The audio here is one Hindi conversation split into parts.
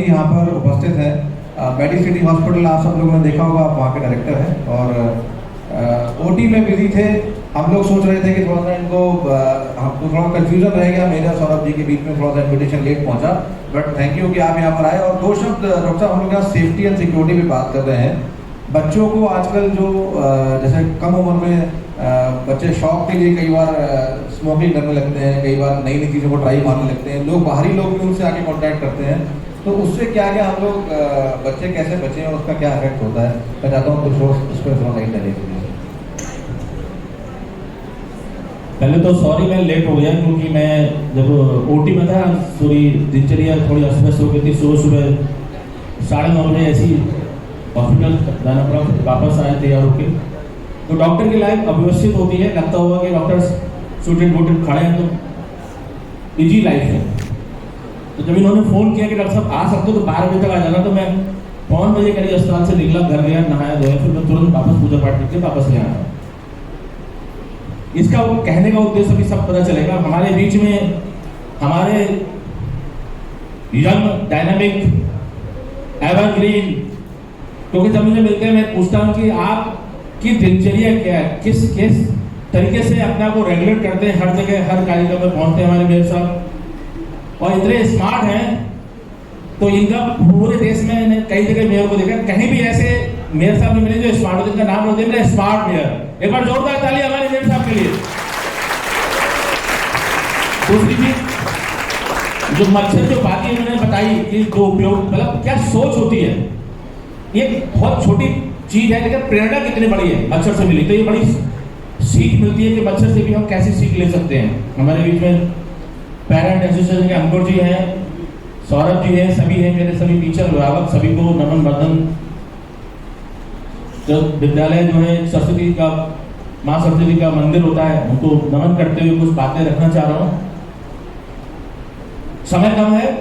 जी यहाँ पर उपस्थित हैं। मेडिसिटी हॉस्पिटल आप सब लोगों ने देखा होगा, आप वहाँ के डायरेक्टर हैं और ओटी में बिजी थे। हम लोग सोच रहे थे कि थोड़ा सा इनको हमको थोड़ा कंफ्यूजन रह गया मेरे और सौरभ जी के बीच में, थोड़ा सा इन्विटेशन लेट पहुंचा, बट थैंक यू कि आप यहाँ पर आए। और दो शब्द डॉक्टर साहब, हम लोग यहाँ सेफ्टी एंड सिक्योरिटी पे बात कर रहे हैं। बच्चों को आजकल जो जैसे कम उम्र में बच्चे शौक के लिए कई बार स्मोकिंग करने लगते हैं, कई बार नई नई चीज़ों को ट्राई मारने लगते हैं, लोग बाहरी लोग भी उनसे आके कांटेक्ट करते हैं, तो उससे क्या क्या हम लोग बच्चे कैसे बचें और उसका क्या इफेक्ट होता है, मैं चाहता हूँ कुछ उस पर थोड़ा लाइट डालिए। पहले तो सॉरी मैं लेट हो गया, क्योंकि मैं जब ओटी में था पूरी दिनचर्या थोड़ी अस्त व्यस्त हो गई थी। सुबह सुबह 9:30 बजे ऐसी हॉस्पिटल जाना पड़ा, वापस आए तैयार होकर। तो डॉक्टर की लाइफ अव्यवस्थित होती है, लगता होगा कि डॉक्टर्स सूटेड बूटेड खड़े हैं, तो बिजी लाइफ है। तो जब इन्होंने फ़ोन किया कि डॉक्टर साहब आ सकते हो तो 12 बजे तक आ जाना, तो मैं 5 बजे करीब अस्पताल से निकला, घर गया, नहाया धोया, फिर मैं तुरंत वापस पूजा पाठ करके वापस ले आया। इसका कहने का उद्देश्य भी सब पता चलेगा। हमारे बीच में हमारे यंग डायनामिक एवरग्रीन, क्योंकि जब मुझे मिलते हैं मैं पूछता हूँ कि आपकी दिनचर्या क्या है, किस किस तरीके से अपने आप को रेगुलेट करते हैं, हर जगह हर कार्यक्रम में पहुंचते हैं हमारे मेयर साहब, और इतने स्मार्ट हैं। तो इनका पूरे देश में कई जगह मेयर को देखा, कहीं भी ऐसे मेयर साहब ने मिले जो स्मार्ट होते, इनका नाम होते हैं स्मार्ट मेयर। एक बार जोरदार ताली हमारे मेयर साहब के लिए। दूसरी चीज जो मच्छर जो बातें उन्होंने बताई कि जो उपयोग, मतलब क्या सोच होती है, ये बहुत छोटी चीज है, लेकिन प्रेरणा कितनी बड़ी है मच्छर से मिली। तो ये बड़ी सीख मिलती है कि मच्छर से भी हम कैसे सीख ले सकते हैं। हमारे बीच में पेरेंट एसोसिएशन के अंकुर जी हैं, सौरभ जी हैं, सभी हैं, मेरे सभी टीचर अभिभावक, सभी को नमन बंदन। जो विद्यालय जो है सरस्वती का, माँ सरस्वती का मंदिर होता है, उनको नमन करते हुए कुछ बातें रखना चाह रहा हूँ। समय कम है,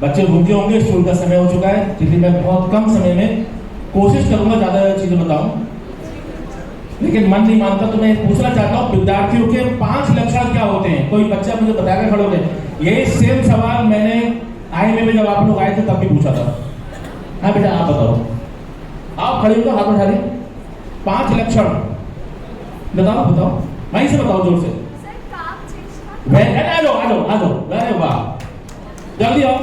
बच्चे भूखे होंगे, स्कूल का समय हो चुका है, इसलिए मैं बहुत कम समय में कोशिश करूंगा ज्यादा चीजें बताऊं, लेकिन मन नहीं मानता। तो मैं पूछना चाहता हूं विद्यार्थियों के 5 लक्षण क्या होते हैं। कोई बच्चा मुझे बताकर खड़े होते। यही सेम सवाल मैंने IMA में जब आप लोग आए थे तब भी पूछा था। हाँ बेटा आप बताओ, आप खड़े हो, हाथ उठा दें। 5 लक्षण बताओ, बताओ वहीं से बताओ, जोर से। आ जाओ, अरे वाह, जल्दी आओ।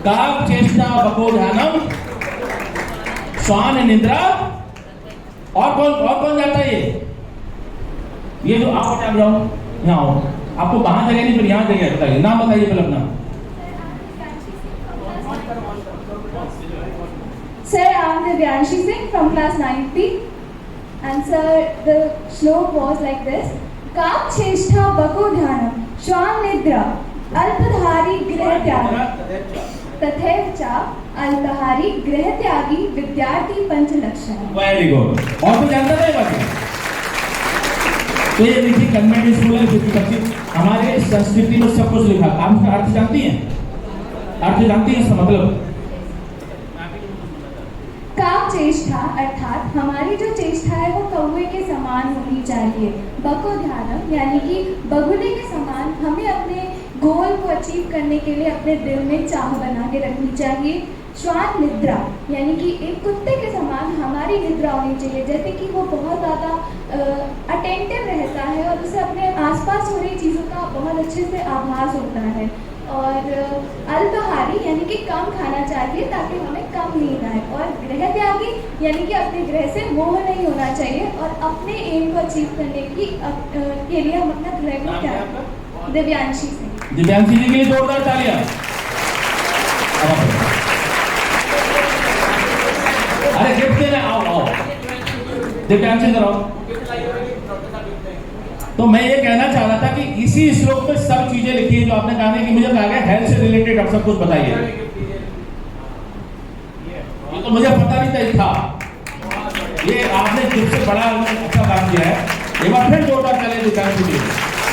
काक चेष्टा बकोधानम, श्वान निद्रा, और कौन जाता है ये जो आप जाओ, यहाँ आओ। आपको वहां जगह नहीं, फिर यहाँ जगह। बताइए नाम, बताइए पहले अपना। Sir, I am Divyanshi Singh from class 9th, and sir, the shlok was like this: Kaak cheshtha bako dhyanam, shwan nidra, अल्पहारी गृह त्यागी, तथैव च अल्पहारी गृह त्यागी विद्यार्थी पंच लक्षण। Very good. और तो जानता नहीं बाकी। तो ये देखिए कन्वेंट स्कूल है, हमारे संस्कृति में सब कुछ लिखा। आप उसका अर्थ जानती हैं? अर्थ जानती हैं इसका मतलब? काक चेष्टा अर्थात हमारी जो चेष्टा है वो कौवे के समान होनी चाहिए। बको ध्यानम यानी कि बगुले के समान हमें अपने गोल को अचीव करने के लिए अपने दिल में चाह बना के रखनी चाहिए। श्वान निद्रा यानी कि एक कुत्ते के समान हमारी निद्रा होनी चाहिए, जैसे कि वो बहुत ज़्यादा अटेंटिव रहता है और उसे अपने आसपास हो रही चीज़ों का बहुत अच्छे से आभास होता है। और अल्पहारी यानी कि कम खाना चाहिए ताकि हमें कम नींद आए। और गृह त्यागी यानी कि अपने गृह से मोह नहीं होना चाहिए और अपने एम को अचीव करने के लिए हम अपना गृह को त्याग। दिव्यांशी सिंह। दिव्यांशी जी के लिए जोरदार तालियां। अरे गिफ्ट देना, आओ दिव्यांशी जरा। तो मैं ये कहना चाह रहा था कि इसी श्लोक में सब चीजें लिखी है जो आपने कहा है कि मुझे कहा गया हेल्थ से रिलेटेड आप सब कुछ बताइए। ये तो मुझे पता नहीं था। ये आपने जिससे बड़ा अच्छा काम किया है। एक बार फिर जोरदार चले दिव्यांशी जी,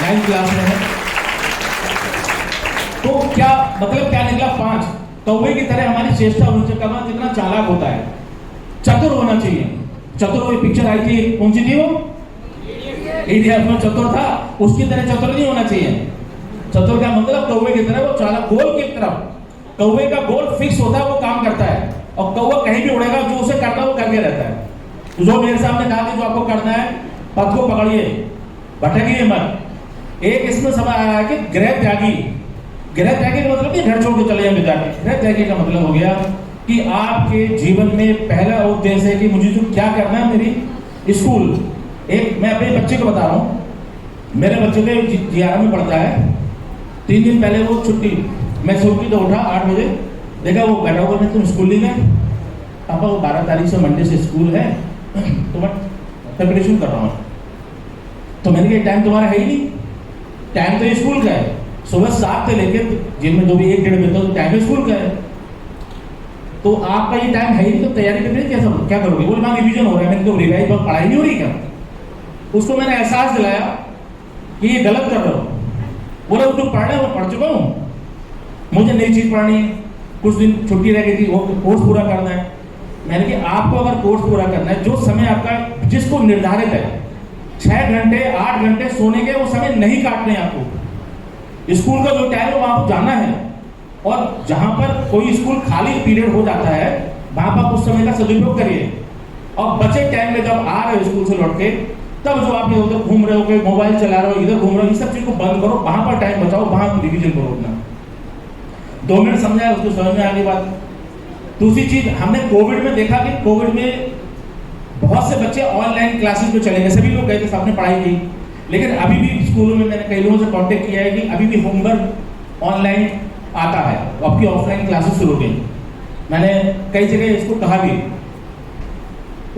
9th क्लास में है। तो क्या मतलब क्या निकला? 5 कौवे की तरह हमारी चेष्टा होनी चाहिए। कौवा कितना चालाक होता है, चतुर होना चाहिए। चतुर हुई पिक्चर आई थी, कौन सी थी वो? इतिहास में चतुर था, उसकी तरह चतुर नहीं होना चाहिए। चतुर का मतलब कौवे की तरह वो चालाक, गोल की तरफ। कौवे का गोल फिक्स होता है, और कौवा कहीं भी उड़ेगा, जो उसे करना वो करके रहता है। तो जो मेरे सामने कहा कि जो आपको करना है पथ को पकड़िए, भटकिए मत। एक इसमें समय आया है कि गृह त्यागी। गृह त्यागी का मतलब नहीं घर छोड़ के चले जाए विद्यार्थी। गृह त्यागी का मतलब हो गया कि आपके जीवन में पहला उद्देश्य है कि मुझे जो क्या करना है, मेरी स्कूल। एक मैं अपने बच्चे को बता रहा हूँ, मेरे बच्चे को 11 में पढ़ता है। 3 दिन पहले वो छुट्टी, मैं सो के तो उठा 8 बजे, देखा वो बैठा हुआ, तुम स्कूल नहीं गए? पापा वो 12 तारीख से मंडे से स्कूल है, तो मैं प्रिपरेशन कर रहा हूँ। तो मैंने कहा टाइम तुम्हारा है ही नहीं, टाइम तो स्कूल का है। सुबह 7 से लेकर जिनमें जो भी 1-1.5 बजे तक टाइम स्कूल का है, तो आपका ये टाइम है ही नहीं, तो तैयारी करने कैसा क्या करोगे? बोले वहाँ रिविजन हो रहा है। मैंने तो रिवाइज पढ़ाई नहीं हो रही क्या? उसको मैंने एहसास दिलाया कि ये गलत कर रहे हो। बोला वो तो पढ़ रहे हो, पढ़ चुका हूँ, मुझे नई चीज पढ़नी है। कुछ दिन छुट्टी रह गई थी, वो कोर्स पूरा करना है। मैंने कहा आपको अगर कोर्स पूरा करना है, जो समय आपका जिसको निर्धारित है 6 घंटे 8 घंटे सोने के, वो समय नहीं काटने हैं आपको। स्कूल का जो टाइम है वहां आपको जाना है, और जहां पर कोई स्कूल खाली पीरियड हो जाता है वहां पर उस समय का सदुपयोग करिए। और बचे टाइम में जब आ रहे हो स्कूल से लौट के, तब जो आप उधर घूम रहे हो, कोई मोबाइल चला रहे हो, इधर घूम रहे हो, ये सब चीज को बंद करो, वहां पर टाइम बचाओ, वहां रिविजन करो अपना। 2 मिनट समझाया, उसको समझ में आ गई बात। दूसरी चीज हमने कोविड में देखा कि कोविड में बहुत से बच्चे ऑनलाइन क्लासेस में चले गए, सभी लोग गए थे, सबने पढ़ाई की। लेकिन अभी भी स्कूलों में मैंने कई लोगों से कांटेक्ट किया है कि अभी भी होमवर्क ऑनलाइन आता है, आपकी ऑफलाइन क्लासेस शुरू हो गई। मैंने कई जगह इसको कहा भी।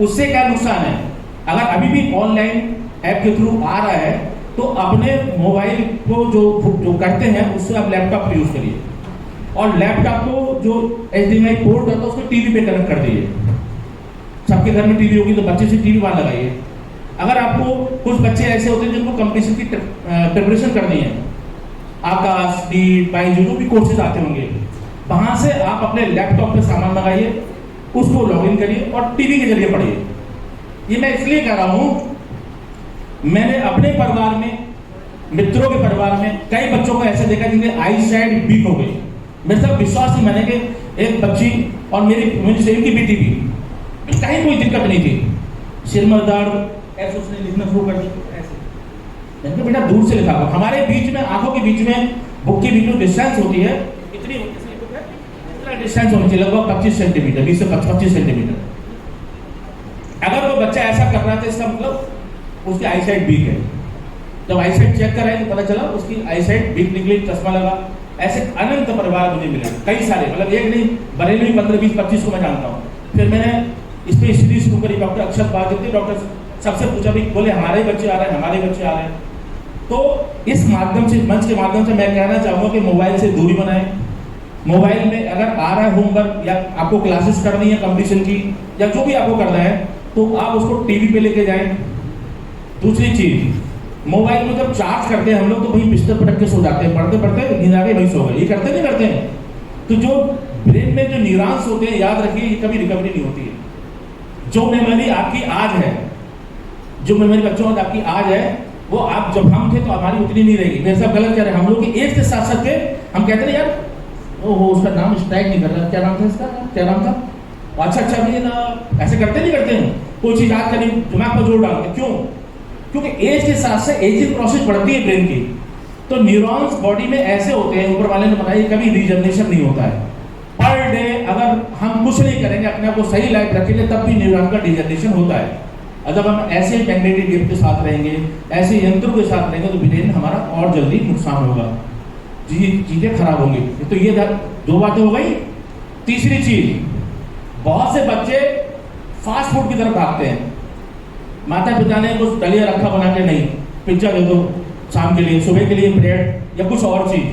उससे क्या नुकसान है? अगर अभी भी ऑनलाइन ऐप के थ्रू आ रहा है तो अपने मोबाइल को जो करते हैं उससे आप लैपटॉप यूज करिए, और लैपटॉप को जो HDMI पोर्ट होता है उसको टीवी पे कनेक्ट कर दीजिए। सबके घर में टीवी होगी तो बच्चे से टीवी वहां लगाइए। अगर आपको कुछ बच्चे ऐसे होते हैं जिनको कंपटीशन की प्रिपरेशन करनी है, आकाश, नीट, बाईजू जो भी कोर्सेज आते होंगे, वहां से आप अपने लैपटॉप पे सामान लगाइए, उसको लॉगिन करिए और टीवी के जरिए पढ़िए। ये मैं इसलिए कह रहा हूं, मैंने अपने परिवार में, मित्रों के परिवार में कई बच्चों को ऐसे देखा जिनके आई साइड वीक हो गई। मेरे साथ विश्वास नहीं मैंने कि एक बच्ची और मेरी सेम की बेटी भी, कहीं कोई दिक्कत नहीं थी, सिर में दर्द, ऐसे उसने लिखना शुरू कर दिया ऐसे। मैंने कहा बेटा दूर से लिखा, हमारे बीच में आंखों के बीच में बुक के बीच में डिस्टेंस होती है, इतनी इतना डिस्टेंस होनी चाहिए, लगभग 25 सेंटीमीटर, 20 से 25 सेंटीमीटर। अगर वो बच्चा ऐसा कर रहा था इसका मतलब उसकी आई साइड वीक है। जब आई साइड चेक कराए तो पता चला उसकी आई साइड वीक निकली, चश्मा लगा। ऐसे अनंत परिवार मुझे मिले, कई सारे, मतलब एक नहीं, बरेली में 15, 20, 25 को मैं जानता हूँ। फिर मैंने इस पर स्टडी शुरू करी, डॉक्टर अक्षत बात, डॉक्टर सबसे पूछा भी, बोले हमारे बच्चे आ रहे हैं, हमारे बच्चे आ रहे हैं। तो इस माध्यम से, मंच के माध्यम से मैं कहना चाहूँगा कि मोबाइल से दूरी बनाएं। मोबाइल में अगर आ रहा है होमवर्क या आपको क्लासेस करनी है कंपटीशन की या जो भी आपको करना है, तो आप उसको टीवी पे लेके जाएं। दूसरी चीज, मोबाइल में जब चार्ज करते हैं हम लोग तो वही बिस्तर पटक के सो जाते हैं, पढ़ते पढ़ते नींद आ गई वही सो गए। ये करते नहीं करते हैं? तो जो ब्रेन में जो न्यूरॉन्स होते हैं, याद रखिए, ये कभी रिकवरी नहीं होती है। जो मेमोरी आपकी आज है, जो मेमोरी बच्चों की आपकी आज है, वो आप जब हम थे तो हमारी उतनी नहीं रहेगी। मेरे साथ गलत कह रहे हैं, हम लोग की एज के साथ साथ थे, हम कहते हैं यार वो उसका नाम स्ट्राइक नहीं कर रहा, क्या नाम था इसका, क्या नाम था, अच्छा भैया ना, ऐसे करते नहीं करते हैं, कोई चीज याद करें दिमाग पर जोर डालते। क्यों? क्योंकि एज के साथ साथ एजिंग प्रोसेस बढ़ती है ब्रेन की, तो न्यूरॉन्स बॉडी में ऐसे होते हैं, ऊपर वाले ने बताया कभी रीजनरेशन नहीं होता है। पर डे अगर हम कुछ नहीं करेंगे, अपने आप को सही लाइफ रखेंगे, तब भी न्यूरॉन का डिजनरेशन होता है। और जब हम ऐसे मैग्नेटिक वेव के साथ रहेंगे, ऐसे यंत्रों के साथ रहेंगे, तो ब्रेन हमारा और जल्दी नुकसान होगा, चीजें खराब होंगी। तो ये 2 बातें हो गई। तीसरी चीज, बहुत से बच्चे फास्ट फूड की तरफ भागते हैं। माता पिता ने कुछ दलिया रखा बना के, नहीं पिज्जा दे दो शाम के लिए, सुबह के लिए ब्रेड या कुछ और चीज।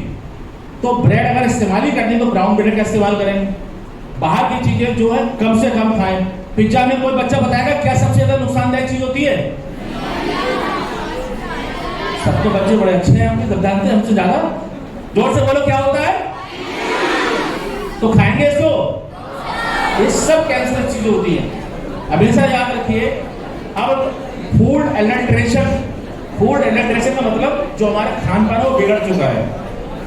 तो ब्रेड अगर इस्तेमाल ही करनी है तो ब्राउन ब्रेड का इस्तेमाल करें। बाहर की चीजें जो है कम से कम खाएं। पिज्जा में कोई बच्चा बताएगा क्या सबसे ज्यादा नुकसानदायक चीज होती है? सबके बच्चे बड़े अच्छे हैं, हमसे सब जानते हैं हमसे ज्यादा। जोर से बोलो, क्या होता है? तो खाएंगे इसको? ये सब कैंसर चीज होती है, हमेशा याद रखिए। अब फूड एडल्ट्रेशन का मतलब जो हमारे खान पान वो बिगड़ चुका है।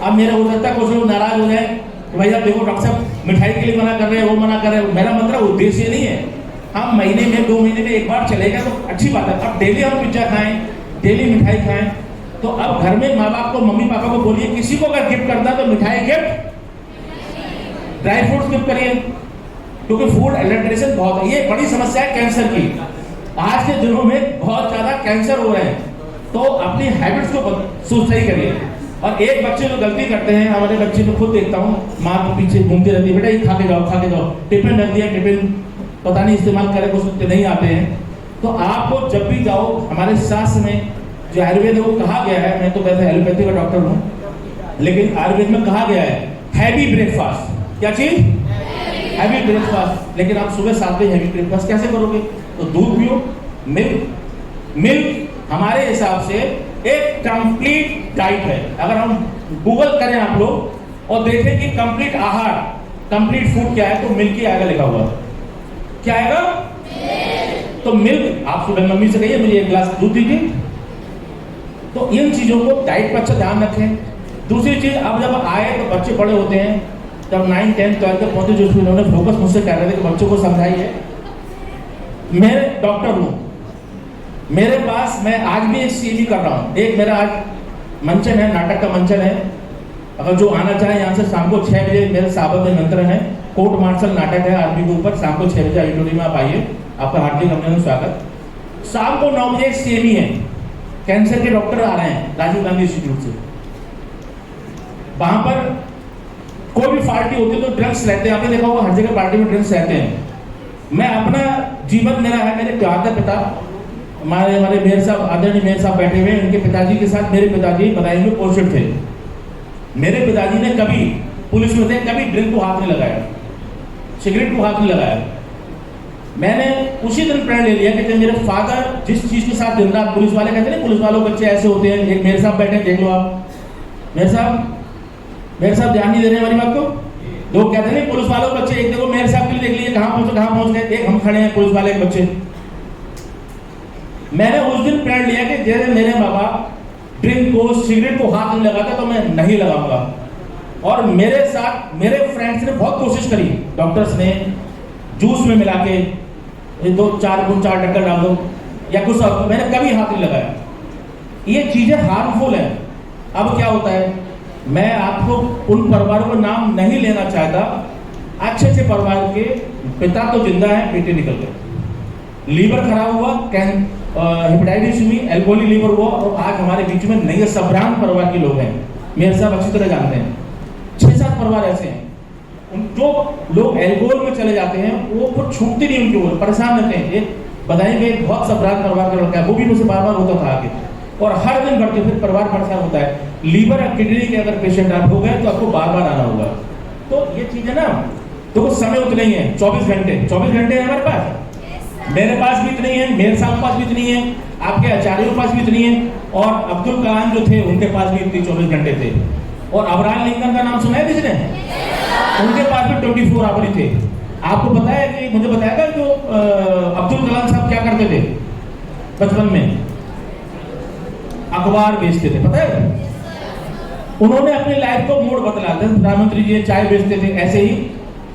अब मेरा हो सकता है कुछ लोग नाराज हो जाए तो भैया देखो डॉक्टर साहब मिठाई के लिए मना कर रहे हैं, वो मना कर रहे हैं। मेरा मतलब उद्देश्य नहीं है, हम महीने में 2 महीने में एक बार चले गए तो अच्छी बात है। अब डेली हम पिज्जा खाएं, डेली मिठाई खाएं, तो अब घर में माँ बाप को, मम्मी पापा को बोलिए, किसी को अगर गिफ्ट करता है तो मिठाई गिफ्ट, ड्राई फ्रूट्स गिफ्ट करिए, क्योंकि फूड एलर्जेशन बहुत है। ये बड़ी समस्या है कैंसर की। आज के दिनों में बहुत ज्यादा कैंसर हो रहे हैं, तो अपनी हैबिट्स को सही करिए। और एक बच्चे जो गलती करते हैं, हमारे बच्चे को खुद देखता हूँ, माँ के पीछे घूमती रहती है, बेटा ये खा के जाओ, खा के जाओ, टिफिन रख दिया, टिफिन पता नहीं इस्तेमाल करे, कुछ नहीं आते हैं। तो आपको जब भी जाओ, हमारे शास्त्र में जो आयुर्वेद है वो कहा गया है, मैं तो वैसे एलोपैथी का डॉक्टर हूँ, लेकिन आयुर्वेद में कहा गया है हैवी ब्रेकफास्ट। क्या चीज? Heavy breakfast. लेकिन आप सुबह 7 बजे हैवी ब्रेकफास्ट कैसे करोगे? तो दूध पियो, मिल्क हमारे हिसाब से एक कंप्लीट डाइट है। अगर हम गूगल करें आप लोग और देखें कि कंप्लीट आहार, कंप्लीट फूड क्या है, तो मिल्क ही आएगा लिखा हुआ। क्या आएगा? तो मिल्क। आप सुबह मम्मी से कहिए मुझे 1 गिलास दूध दीजिए। तो इन चीजों को डाइट पर अच्छा ध्यान रखें। दूसरी चीज, अब जब आए तो बच्चे बड़े होते हैं, जब 9, 10, 12 तक पहुंचे, जो उन्होंने फोकस मुझसे कह रहे थे कि बच्चों को समझाइए। मैं डॉक्टर हूं, मेरे पास, मैं आज भी एक सीवी कर रहा हूं। एक मेरा आज मंचन है, नाटक का मंचन है। अगर जो आना चाहे यहाँ से शाम को 6 बजे मेरे साहब में निमंत्रण है। कोर्ट मार्शल नाटक है आरबी के ऊपर, शाम को 6 बजे ऑडिटोरियम में आप आइए, आपका हार्दिक अभिनंदन, स्वागत। शाम को 9 बजे एक सीवी है, कैंसर के डॉक्टर आ रहे हैं राजीव गांधी इंस्टीट्यूट से। वहां पर कोई भी पार्टी होती है तो ड्रग्स रहते हैं, आपने देखा होगा हर जगह पार्टी में ड्रग्स रहते हैं। मैं अपना जीवन मेरा है, मेरे पिता, हमारे मेयर साहब, आदरणीय मेयर साहब बैठे हुए, उनके पिताजी के साथ मेरे पिताजी बधाई में पोस्टेड थे। मेरे पिताजी ने कभी, पुलिस में थे, कभी ड्रिंक को हाथ नहीं लगाया, सिगरेट को हाथ नहीं लगाया। मैंने उसी दिन प्रण ले लिया कि मेरे फादर जिस चीज के साथ दिन रात, पुलिस वाले कहते हैं पुलिस वालों बच्चे ऐसे होते हैं, एक मेयर साहब बैठे, देख लो आप, मेयर साहब ध्यान नहीं दे रहे हमारी बात को। लोग कहते हैं पुलिस वालों बच्चे, एक देखो मेयर साहब के लिए देख लिए कहाँ पहुंच गए, एक हम खड़े हैं पुलिस वाले के बच्चे। मैंने उस दिन प्रण लिया कि जैसे मेरे बाबा ड्रिंक को, सिगरेट को हाथ नहीं लगाता तो मैं नहीं लगाऊंगा। और मेरे साथ मेरे फ्रेंड्स ने बहुत कोशिश करी, डॉक्टर्स ने जूस में मिला के 2-4 टक्कर डाल दो या कुछ, मैंने कभी हाथ नहीं लगाया। ये चीजें हार्मफुल है। अब क्या होता है, मैं आपको उन परिवारों का नाम नहीं लेना चाहता, अच्छे से परिवार के पिता तो जिंदा है, बेटे निकल गए, लीवर खराब हुआ, हेपेटाइटिस हुई, एल्कोहलिक लीवर हुआ, और आज हमारे बीच में नहीं है। सबरान परिवार के लोग हैं, मेरे साहब अच्छी तरह जानते हैं, 6-7 परिवार ऐसे हैं। जो लोग एल्कोहल में चले जाते हैं वो कुछ छूटती नहीं, उनके ऊपर परेशान रहते हैं। एक बताएंगे बहुत सबरान परिवार का लड़का है, वो भी मुझसे बार होता था आगे, और हर दिन बढ़ते, फिर परिवार परेशान होता है। लीवर और किडनी के अगर पेशेंट आप हो गए तो आपको बार आना होगा। तो ये चीजें ना, तो समय उतने ही है, 24 घंटे है हमारे पास, मेरे पास भी इतनी है, मेरे साहब के पास भी इतनी है, आपके आचार्यों के पास भी इतनी है, और अब्दुल कलाम जो थे उनके पास भी इतनी 24 घंटे थे। और अब्राहम लिंकन का नाम सुना है किसी ने? उनके पास भी 24 आवर थे। आपको पता है कि मुझे बताया था जो अब्दुल कलाम साहब क्या करते थे बचपन में? अखबार बेचते थे, पता है? उन्होंने अपनी लाइफ को मोड़ बदला। प्रधानमंत्री जी चाय बेचते थे, ऐसे ही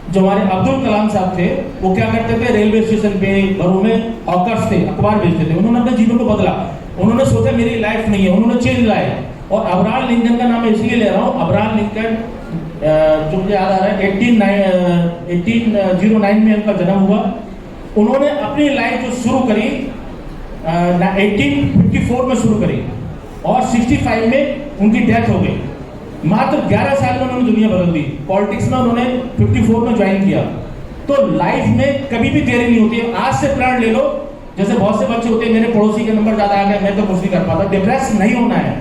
जो हमारे अब्दुल कलाम साहब थे वो क्या करते थे, रेलवे स्टेशन पे, घरों में हॉकर्स थे, अखबार बेचते थे। उन्होंने अपने जीवन को बदला, उन्होंने सोचा मेरी लाइफ नहीं है, उन्होंने चेंज लाए। और अब्राहम लिंकन का नाम मैं इसलिए ले रहा हूँ, अब्राहम लिंकन जो मुझे याद आ रहा है 1809 में उनका जन्म हुआ। उन्होंने अपनी लाइफ जो शुरू करी 1854 में शुरू करी, और 65 में उनकी डेथ हो गई। मात्र 11 साल में उन्होंने दुनिया बदल दी। पॉलिटिक्स में उन्होंने 54 में ज्वाइन किया। तो लाइफ में कभी भी देरी नहीं होती है। आज से प्रण ले लो, जैसे बहुत से बच्चे होते हैं, मेरे पड़ोसी के नंबर ज्यादा आ गए, मैं तो कुछ नहीं कर पाता। डिप्रेस नहीं होना है,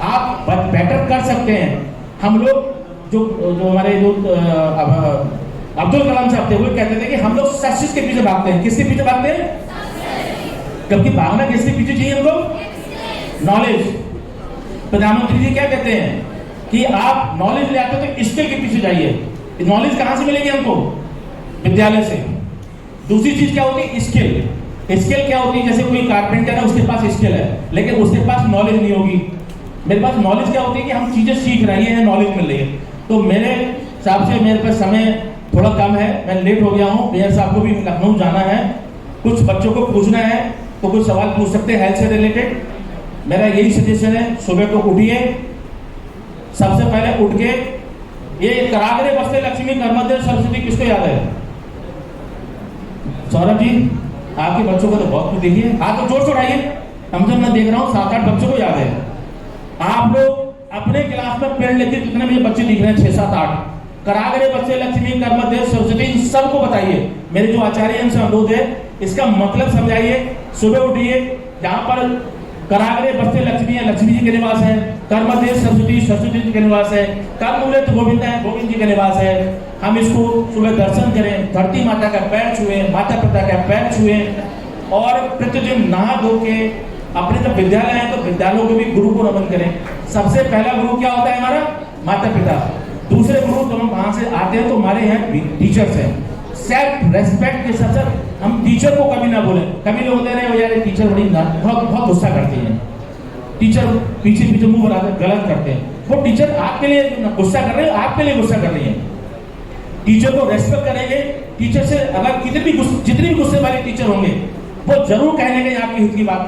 आप बेटर कर सकते हैं। हम लोग जो हमारे जो अब्दुल कलाम साहब थे वो कहते थे कि हम लोग सक्सेस के पीछे भागते हैं। किसके पीछे भागते हैं? क्योंकि भागना किसके पीछे चाहिए हमको? नॉलेज। प्रधानमंत्री जी क्या कहते हैं कि आप नॉलेज ले आते हो तो स्किल के पीछे जाइए। नॉलेज कहां से मिलेगी हमको? विद्यालय से। दूसरी चीज क्या होती है? स्किल। स्किल क्या होती है? जैसे कोई कारपेंटर है, उसके पास स्किल है लेकिन उसके पास नॉलेज नहीं होगी। मेरे पास नॉलेज क्या होती है कि हम चीजें सीख रहे हैं, नॉलेज मिल रही है। तो मेरे हिसाब से मेरे पास समय थोड़ा कम है, मैं लेट हो गया हूँ। मेयर साहब को भी लखनऊ जाना है, कुछ बच्चों को पूछना है, तो कुछ सवाल पूछ सकते हैं हेल्थ से रिलेटेड। मेरा यही सजेशन है, सुबह को उठिए, सबसे पहले उठ के ये करागरे बस्ते लक्ष्मी कर्मदेव सरस्वती किसको याद है? सौरभ जी, आपके बच्चों को तो बहुत कुछ देखिए, हाथ तो जोर से उठाइए। हम तो मैं देख रहा हूँ 7-8 बच्चों को याद है। आप लोग अपने क्लास में पेड़ लेके कितने मुझे बच्चे दिख रहे हैं? 6-7-8 करागरे बस्ते लक्ष्मी कर्मदेव सरस्वती, इन सबको बताइए। मेरे जो आचार्य इनसे अनुरोध है, इसका मतलब समझाइए। सुबह उठिए, जहां पर करागरे बस्ते लक्ष्मी है, लक्ष्मी जी के निवास है, कर्मदेव सरस्वती, सरस्वती जी के निवास है, कर्मूले गोविंद है, गोविंद जी के निवास है। हम इसको सुबह दर्शन करें, धरती माता का पैर छुए, माता पिता का पैर छुए, और प्रतिदिन नहा धो के अपने जब विद्यालय है तो विद्यालयों को भी गुरु को नमन करें। सबसे पहला गुरु क्या होता है? हमारा माता पिता। दूसरे गुरु जब हम वहां से आते हैं तो हमारे यहाँ टीचर्स हैं। सेल्फ रेस्पेक्ट के साथ साथ हम टीचर को कभी ना बोले। कभी लोग होते रहे यार टीचर बड़ी बहुत गुस्सा करती है, टीचर पीछे मुंह बनाकर गलत करते हैं। वो टीचर आपके लिए गुस्सा कर रहे हैं, आपके लिए गुस्सा कर रही है। टीचर को रेस्पेक्ट करेंगे। टीचर से अगर जितनी भी गुस्से वाले टीचर होंगे वो जरूर कहने के आपकी हित की बात